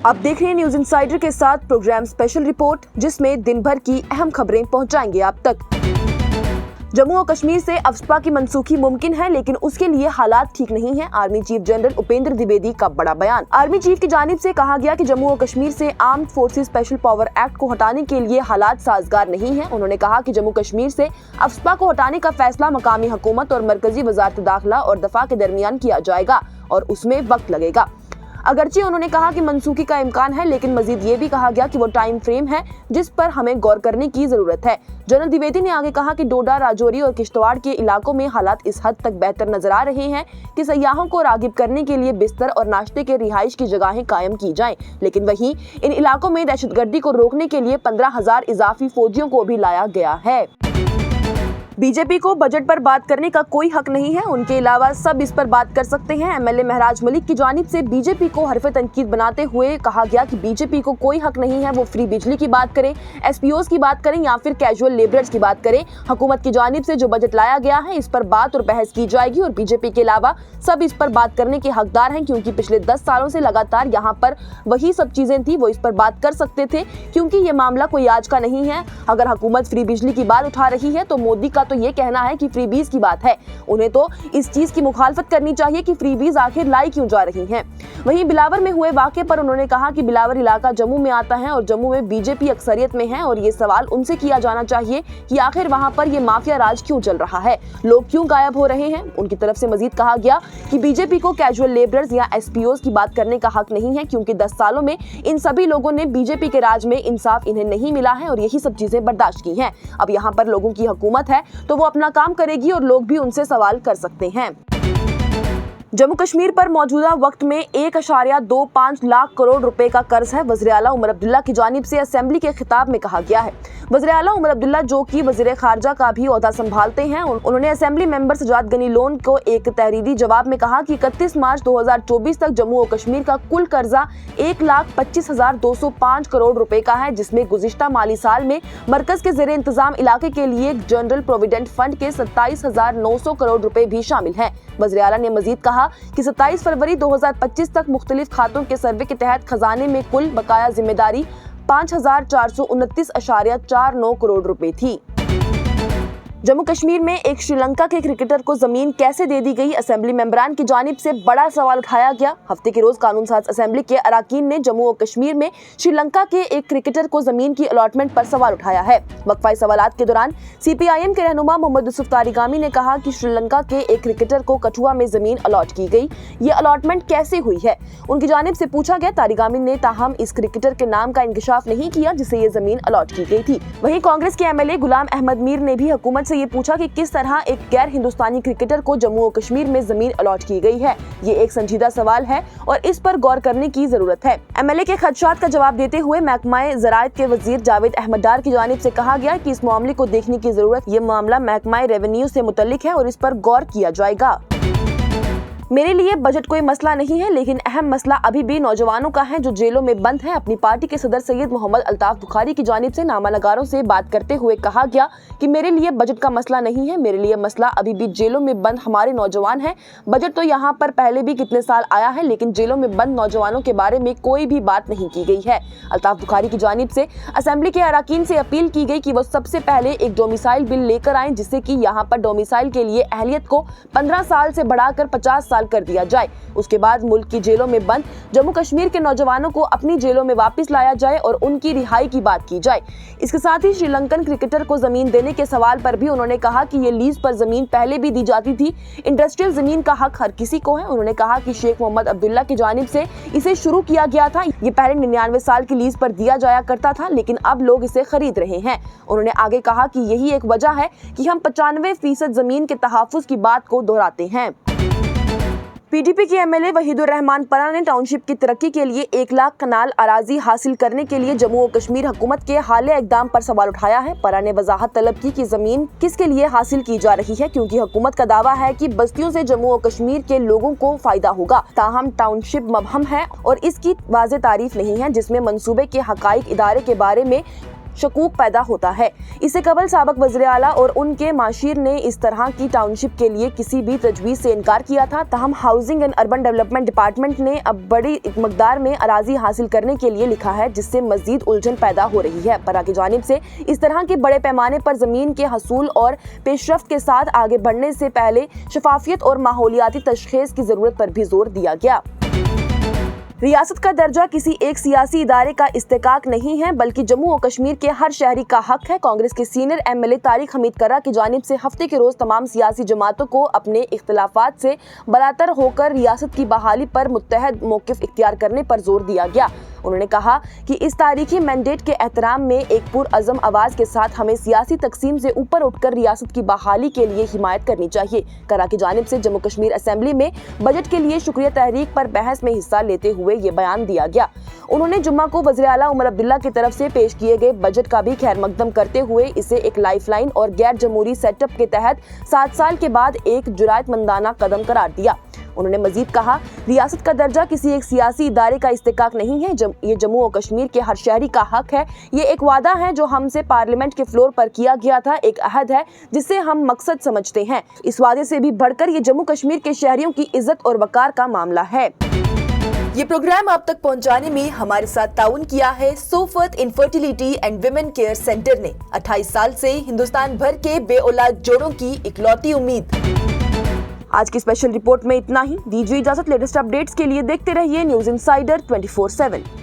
आप देख रहे हैं न्यूज इनसाइडर के साथ प्रोग्राम स्पेशल रिपोर्ट, जिसमें दिन भर की अहम खबरें पहुंचाएंगे आप तक। जम्मू और कश्मीर से अफस्पा की मनसूखी मुमकिन है, लेकिन उसके लिए हालात ठीक नहीं है। Army chief general Upendra Dwivedi का बड़ा बयान। आर्मी चीफ की जानिब से कहा गया कि जम्मू और कश्मीर से armed forces special power act को हटाने के लिए हालात साजगार नहीं है। उन्होंने कहा कि जम्मू कश्मीर से अफस्पा को हटाने का फैसला मकामी हुकूमत और मरकजी वजारत दाखिला और दफा के दरमियान किया जाएगा और उसमें वक्त लगेगा। अगरचे उन्होंने कहा कि मनसूखी का इम्कान है, लेकिन मजीद ये भी कहा गया कि वो टाइम फ्रेम है जिस पर हमें गौर करने की जरूरत है। जनरल द्विवेदी ने आगे कहा कि डोडा, राजौरी और किश्तवाड़ के इलाकों में हालात इस हद तक बेहतर नजर आ रहे हैं कि सयाहों को रागिब करने के लिए बिस्तर और नाश्ते के रिहाइश की जगहें कायम की जाएं, लेकिन वहीं इन इलाकों में दहशतगर्दी को रोकने के लिए 15,000 इजाफी फौजियों को भी लाया गया है। बीजेपी को बजट पर बात करने का कोई हक नहीं है, उनके अलावा सब इस पर बात कर सकते हैं। एमएलए महराज मलिक की जानिब से बीजेपी को हरफ तनकीद बनाते हुए कहा गया कि बीजेपी को कोई हक नहीं है वो फ्री बिजली की बात करें, एसपीओज की बात करें या फिर कैजुअल लेबरर्स की बात करें। हुकूमत की जानिब से जो बजट लाया गया है इस पर बात और बहस की जाएगी और बीजेपी के अलावा सब इस पर बात करने के हकदार हैं, क्योंकि पिछले 10 सालों से लगातार यहाँ पर वही सब चीजें थी, वो इस पर बात कर सकते थे, क्योंकि ये मामला कोई आज का नहीं है। अगर हुकूमत फ्री बिजली की बात उठा रही है तो मोदी का तो ये कहना है कि फ्रीबीज की बात है, उन्हें तो इस चीज की मुखालफत करनी चाहिए कि फ्रीबीज आखिर लाई क्यों जा रही हैं। वहीं बिलावर में हुए वाक़े पर उन्होंने कहा कि बिलावर इलाका जम्मू में आता है और जम्मू में बीजेपी अक्सरियत में है और ये सवाल उनसे किया जाना चाहिए कि आखिर वहां पर ये माफिया राज क्यों चल रहा है, लोग क्यों गायब हो रहे हैं। उनकी तरफ से मजीद कहा गया कि बीजेपी को कैजुअल लेबरर्स या एसपीओज की बात करने का हक नहीं है, क्योंकि 10 सालों में इन सभी लोगों ने बीजेपी के राज में इंसाफ इन्हें नहीं मिला है और यही सब चीजें बर्दाश्त की हैं। अब यहाँ पर लोगों की हुकूमत है तो वो अपना काम करेगी और लोग भी उनसे सवाल कर सकते हैं। जम्मू कश्मीर पर मौजूदा वक्त में 1.25 लाख करोड़ रुपए का कर्ज है। वज़ीर आला उमर अब्दुल्ला की जानिब से असेंबली के खिताब में कहा गया है। वज़ीर आला उमर अब्दुल्ला, जो कि वज़ीर खारजा का भी ओहदा संभालते हैं, उन्होंने असेंबली मेंबर सजाद गनी लोन को एक तहरीरी जवाब में कहा कि 31 मार्च 2024 तक जम्मू और कश्मीर का कुल कर्जा 1,25,205 करोड़ रुपए का है, जिसमें गुज़िश्ता माली साल में मरकज के ज़ेरे इंतजाम इलाके के लिए जनरल प्रोविडेंट फंड के 27,900 करोड़ रुपए भी शामिल हैं। वज़ीर आला ने मजीद कहा कि 27 फरवरी 2025 तक मुख्तलिफ खातों के सर्वे के तहत खजाने में कुल बकाया जिम्मेदारी 5,429.49 करोड़ रुपए थी। जम्मू कश्मीर में एक श्रीलंका के क्रिकेटर को जमीन कैसे दे दी गई, असेंबली मेंबरान की जानिब से बड़ा सवाल उठाया गया। हफ्ते के रोज कानून साज असेंबली के अराकीन ने जम्मू और कश्मीर में श्रीलंका के एक क्रिकेटर को जमीन की अलॉटमेंट पर सवाल उठाया है। वक्फा सवालात के दौरान सीपीआईएम के रहनुमा मोहम्मद यूसुफ तारिगामी ने कहा कि श्रीलंका के एक क्रिकेटर को कठुआ में जमीन अलॉट की गई, ये अलॉटमेंट कैसे हुई है, उनकी जानिब से पूछा गया। तारिगामी ने ताहम इस क्रिकेटर के नाम का इंकशाफ नहीं किया जिसे ये जमीन अलॉट की गई थी। वहीं कांग्रेस के एमएलए गुलाम अहमद मीर ने भी हुकूमत से ये पूछा कि किस तरह एक गैर हिंदुस्तानी क्रिकेटर को जम्मू और कश्मीर में जमीन अलॉट की गई है। ये एक संजीदा सवाल है और इस पर गौर करने की जरूरत है। एमएलए के खदशात का जवाब देते हुए महकमा ज़राअत के वजीर जावेद अहमद डार की जानिब से कहा गया कि इस मामले को देखने की जरूरत, ये मामला महकमा रेवेन्यू से मुतल्लिक है और इस पर गौर किया जाएगा। मेरे लिए बजट कोई मसला नहीं है, लेकिन अहम मसला अभी भी नौजवानों का है जो जेलों में बंद हैं। अपनी पार्टी के सदर सैयद मोहम्मद अल्ताफ बुखारी की जानिब से नामानगारों से बात करते हुए कहा गया कि मेरे लिए बजट का मसला नहीं है, मेरे लिए मसला अभी भी जेलों में बंद हमारे नौजवान हैं। बजट तो यहाँ पर पहले भी कितने साल आया है, लेकिन जेलों में बंद नौजवानों के बारे में कोई भी बात नहीं की गई है। अल्ताफ बुखारी की जानिब से असेंबली के अराकीन से अपील की गई कि वो सबसे पहले एक डोमिसाइल बिल लेकर आए, जिससे कि यहाँ पर डोमिसाइल के लिए अहलियत को 15 साल से बढ़ाकर 50 साल कर दिया जाए। उसके बाद मुल्क की जेलों में बंद जम्मू कश्मीर के नौजवानों को अपनी जेलों में वापस लाया जाए और उनकी रिहाई की बात की जाए। इसके साथ ही श्रीलंकन क्रिकेटर को जमीन देने के सवाल पर भी उन्होंने कहा कि ये लीज पर जमीन पहले भी दी जाती थी, इंडस्ट्रियल जमीन का हक हर किसी को है। उन्होंने कहा कि शेख मोहम्मद अब्दुल्ला की जानिब से इसे शुरू किया गया था, ये पहले 99 साल की लीज पर दिया जाया करता था, लेकिन अब लोग इसे खरीद रहे हैं। उन्होंने आगे कहा कि यही एक वजह है कि हम 95% जमीन के तहफ्फुज़ की बात को दोहराते हैं। पीडीपी के एमएलए वहीदुर रहमान परा ने टाउनशिप की तरक्की के लिए 1 लाख कनाल अराजी हासिल करने के लिए जम्मू और कश्मीर हुकूमत के हालिया इकदाम पर सवाल उठाया है। परा ने वजाहत तलब की कि जमीन किसके लिए हासिल की जा रही है, क्योंकि हुकूमत का दावा है कि बस्तियों से जम्मू और कश्मीर के लोगों को फायदा होगा। ताहम टाउनशिप मबहम है और इसकी वाज़ेह तारीफ नहीं है, जिसमें मंसूबे के हकाइक इदारे के बारे में شکوک پیدا ہوتا ہے۔ اس سے قبل سابق وزیر اعلیٰ اور ان کے معاشر نے اس طرح کی ٹاؤن شپ کے لیے کسی بھی تجویز سے انکار کیا تھا۔ تاہم housing and urban development department نے اب بڑی مقدار میں اراضی حاصل کرنے کے لیے لکھا ہے، جس سے مزید الجھن پیدا ہو رہی ہے۔ پرا کی جانب سے اس طرح کے بڑے پیمانے پر زمین کے حصول اور پیش رفت کے ساتھ آگے بڑھنے سے پہلے شفافیت اور ماحولیاتی تشخیص کی ضرورت پر بھی زور دیا گیا۔ ریاست کا درجہ کسی ایک سیاسی ادارے کا استحقاق نہیں ہے، بلکہ جموں و کشمیر کے ہر شہری کا حق ہے۔ کانگریس کے سینئر MLA طارق حمید کرا کی جانب سے ہفتے کے روز تمام سیاسی جماعتوں کو اپنے اختلافات سے بالاتر ہو کر ریاست کی بحالی پر متحد موقف اختیار کرنے پر زور دیا گیا۔ انہوں نے کہا کہ اس تاریخی مینڈیٹ کے احترام میں ایک پرعزم آواز کے ساتھ ہمیں سیاسی تقسیم سے اوپر اٹھ کر ریاست کی بحالی کے لیے حمایت کرنی چاہیے۔ کرا کی جانب سے جموں کشمیر اسمبلی میں بجٹ کے لیے شکریہ تحریک پر بحث میں حصہ لیتے ہوئے یہ بیان دیا گیا۔ انہوں نے جمعہ کو وزیر اعلیٰ عمر عبداللہ کی طرف سے پیش کیے گئے بجٹ کا بھی خیر مقدم کرتے ہوئے اسے ایک لائف لائن اور غیر جمہوری سیٹ اپ کے تحت 7 سال کے بعد ایک جرأت مندانہ قدم قرار دیا۔ انہوں نے مزید کہا، ریاست کا درجہ کسی ایک سیاسی ادارے کا استحقاق نہیں ہے، یہ جموں و کشمیر کے ہر شہری کا حق ہے۔ یہ ایک وعدہ ہے جو ہم سے پارلیمنٹ کے فلور پر کیا گیا تھا، ایک عہد ہے جسے ہم مقصد سمجھتے ہیں۔ اس وعدے سے بھی بڑھ کر یہ جموں کشمیر کے شہریوں کی عزت اور وقار کا معاملہ ہے۔ یہ پروگرام آپ تک پہنچانے میں ہمارے ساتھ تعاون کیا ہے Sofat infertility and women care centre نے۔ 28 سال سے ہندوستان بھر کے بے اولاد جوڑوں کی اکلوتی امید۔ آج کی اسپیشل رپورٹ میں اتنا ہی۔ دیجیے اجازت، لیٹسٹ اپڈیٹس کے لیے دیکھتے رہیے نیوز انسائیڈر 24/7۔